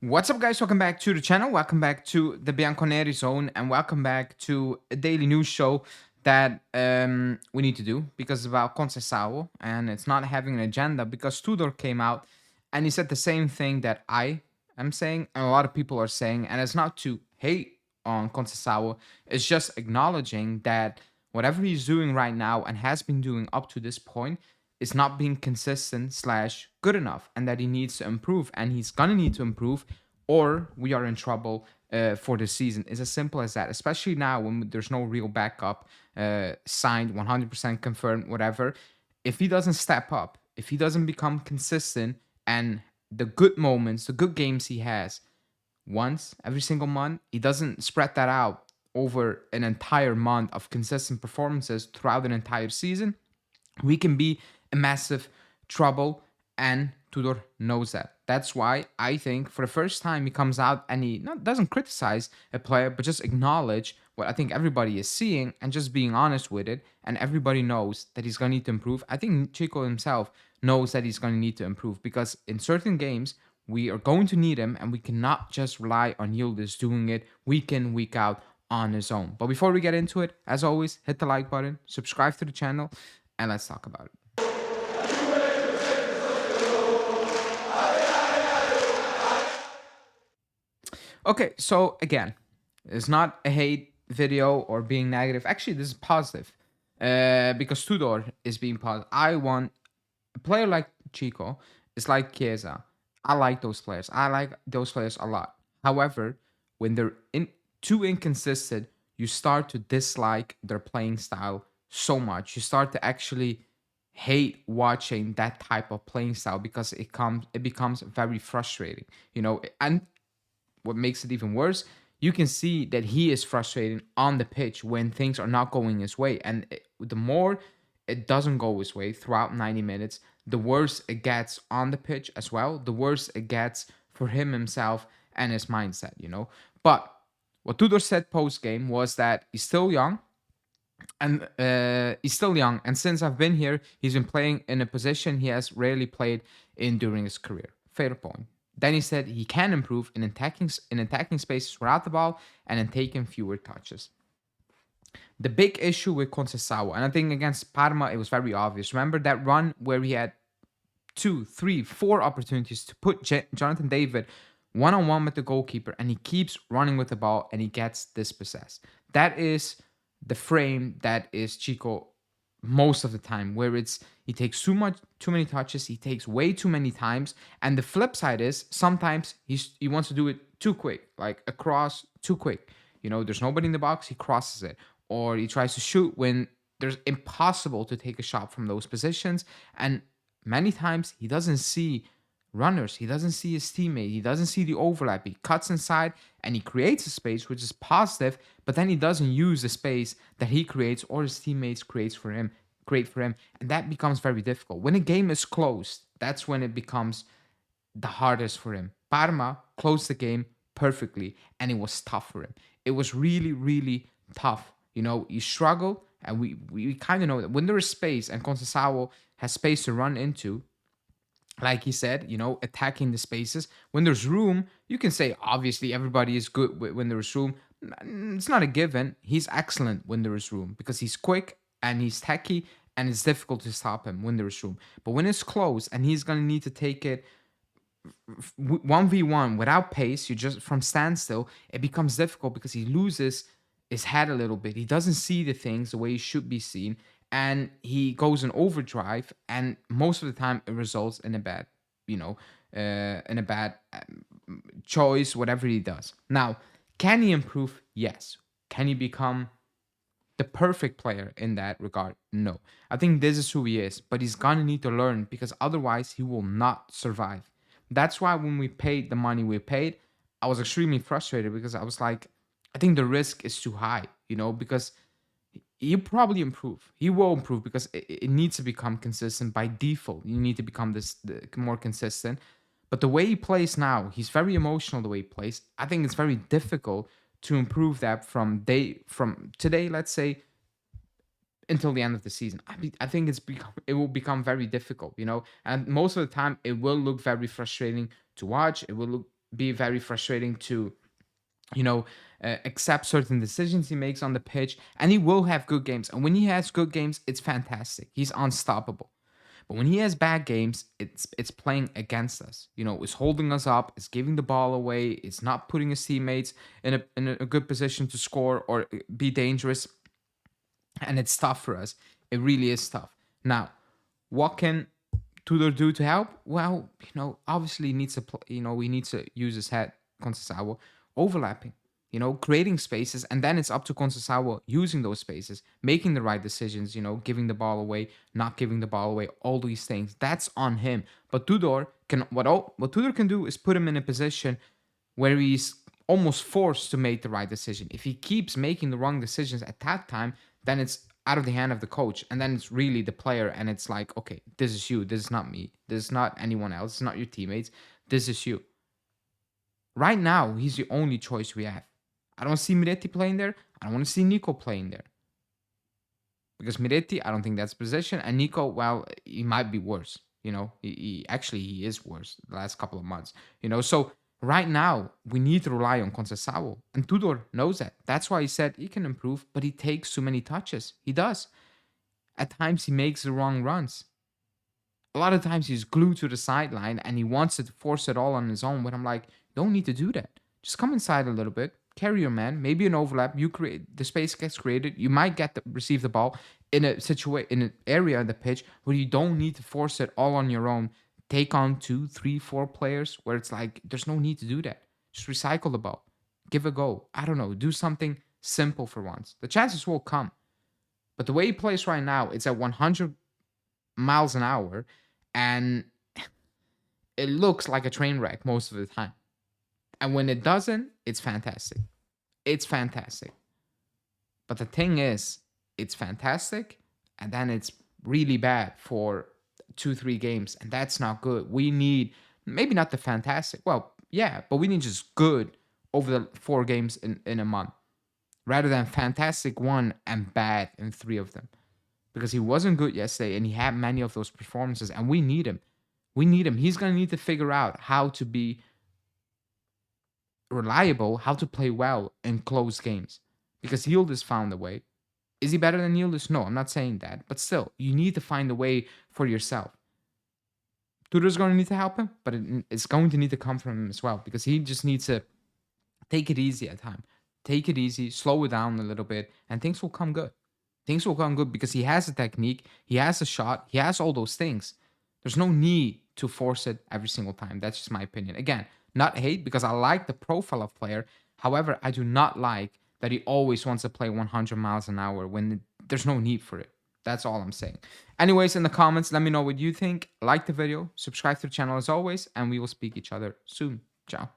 What's up, guys? Welcome back to the channel. Welcome back to the Bianconeri zone, and welcome back to a daily news show that we need to do because it's about Conceição, and it's not having an agenda because Tudor came out and he said the same thing that I am saying and a lot of people are saying, and it's not to hate on Conceição, it's just acknowledging that whatever he's doing right now and has been doing up to this point is not being consistent slash good enough, and that he needs to improve, and he's gonna need to improve or we are in trouble for the season. It's as simple as that, especially now when there's no real backup signed, 100% confirmed, whatever. If he doesn't step up, if he doesn't become consistent, and the good moments, the good games he has once every single month, he doesn't spread that out over an entire month of consistent performances throughout an entire season, we can be in massive trouble, and Tudor knows that. That's why I think for the first time he comes out and he doesn't criticize a player, but just acknowledge what I think everybody is seeing and just being honest with it. And everybody knows that he's going to need to improve. I think Chico himself knows that he's going to need to improve because in certain games, we are going to need him, and we cannot just rely on Yildiz doing it week in, week out on his own. But before we get into it, as always, hit the like button, subscribe to the channel, and let's talk about it. Okay, so again, it's not a hate video or being negative. Actually, this is positive because Tudor is being positive. I want a player like Chico is like Chiesa. I like those players. I like those players a lot. However, when they're too inconsistent, you start to dislike their playing style so much. You start to actually hate watching that type of playing style because it becomes very frustrating, and what makes it even worse, you can see that he is frustrated on the pitch when things are not going his way. And the more it doesn't go his way throughout 90 minutes, the worse it gets on the pitch as well. The worse it gets for him himself and his mindset. But what Tudor said post game was that he's still young. And and since I've been here, he's been playing in a position he has rarely played in during his career. Fair point. Then he said he can improve in attacking spaces without the ball and in taking fewer touches. The big issue with Conceição, and I think against Parma it was very obvious. Remember that run where he had 2, 3, 4 opportunities to put Jonathan David one-on-one with the goalkeeper, and he keeps running with the ball and he gets dispossessed. That is the frame that is Chico most of the time, where he takes too many touches, he takes way too many times, and the flip side is sometimes he wants to do it too quick, like a cross too quick. There's nobody in the box, he crosses it, or he tries to shoot when there's impossible to take a shot from those positions, and many times he doesn't see runners, he doesn't see his teammate, he doesn't see the overlap. He cuts inside and he creates a space, which is positive, but then he doesn't use the space that he creates or his teammates create for him, and that becomes very difficult. When a game is closed, that's when it becomes the hardest for him. Parma closed the game perfectly, and it was tough for him. It was really, really tough. He struggled, and we kind of know that when there is space and Conceição has space to run into, like he said, attacking the spaces. When there's room, you can say, obviously, everybody is good when there's room. It's not a given. He's excellent when there is room because he's quick and he's techy, and it's difficult to stop him when there's room. But when it's close and he's going to need to take it 1v1 without pace, you just from standstill, it becomes difficult because he loses his head a little bit. He doesn't see the things the way he should be seen, and he goes in overdrive, and most of the time it results in a bad, choice, whatever he does. Now, can he improve? Yes. Can he become the perfect player in that regard? No. I think this is who he is, but he's gonna need to learn because otherwise he will not survive. That's why when we paid the money we paid, I was extremely frustrated because I was like, I think the risk is too high, because he'll probably improve. He will improve because it needs to become consistent by default. You need to become more consistent. But the way he plays now, he's very emotional the way he plays. I think it's very difficult to improve that from today, let's say, until the end of the season. I think it will become very difficult, and most of the time it will look very frustrating to watch. It will look be very frustrating to, you know, accept certain decisions he makes on the pitch. And he will have good games. And when he has good games, it's fantastic. He's unstoppable. But when he has bad games, it's playing against us. You know, it's holding us up, it's giving the ball away, it's not putting his teammates in a good position to score or be dangerous. And it's tough for us. It really is tough. Now, what can Tudor do to help? Well, obviously he needs to we need to use his head, Conceição, overlapping, creating spaces, and then it's up to Conceição using those spaces, making the right decisions, giving the ball away, not giving the ball away, all these things. That's on him. But Tudor can what Tudor can do is put him in a position where he's almost forced to make the right decision. If he keeps making the wrong decisions at that time, then it's out of the hand of the coach, and then it's really the player, and it's like, okay, this is you, this is not me, this is not anyone else, it's not your teammates, this is you. Right now, he's the only choice we have. I don't see Miretti playing there. I don't want to see Nico playing there. Because Miretti, I don't think that's position, and Nico, well, he might be worse. He is worse the last couple of months. So right now, we need to rely on Conceição. And Tudor knows that. That's why he said he can improve, but he takes too many touches. He does. At times, he makes the wrong runs. A lot of times, he's glued to the sideline, and he wants to force it all on his own. But I'm like, you don't need to do that. Just come inside a little bit. Carry your man. Maybe an overlap. You create the space gets created. You might receive the ball in an area of the pitch where you don't need to force it all on your own. Take on 2, 3, 4 players where it's like there's no need to do that. Just recycle the ball. Give a go. I don't know. Do something simple for once. The chances will come. But the way he plays right now, it's at 100 miles an hour, and it looks like a train wreck most of the time. And when it doesn't, it's fantastic. It's fantastic. But the thing is, it's fantastic, and then it's really bad for 2-3 games, and that's not good. We need maybe not the fantastic. Well, yeah, but we need just good over the 4 games in a month, rather than fantastic 1 and bad in 3 of them. Because he wasn't good yesterday, and he had many of those performances, and we need him. We need him. He's going to need to figure out how to be reliable, how to play well in close games. Because Yildiz found a way. Is he better than Yildiz? No, I'm not saying that. But still, you need to find a way for yourself. Tudor's going to need to help him, but it's going to need to come from him as well. Because he just needs to take it easy at times. Take it easy, slow it down a little bit, and things will come good. Things will come good because he has a technique, he has a shot, he has all those things. There's no need to force it every single time. That's just my opinion. Again, not hate, because I like the profile of player. However, I do not like that he always wants to play 100 miles an hour when there's no need for it. That's all I'm saying. Anyways, in the comments, let me know what you think. Like the video, subscribe to the channel as always, and we will speak each other soon. Ciao.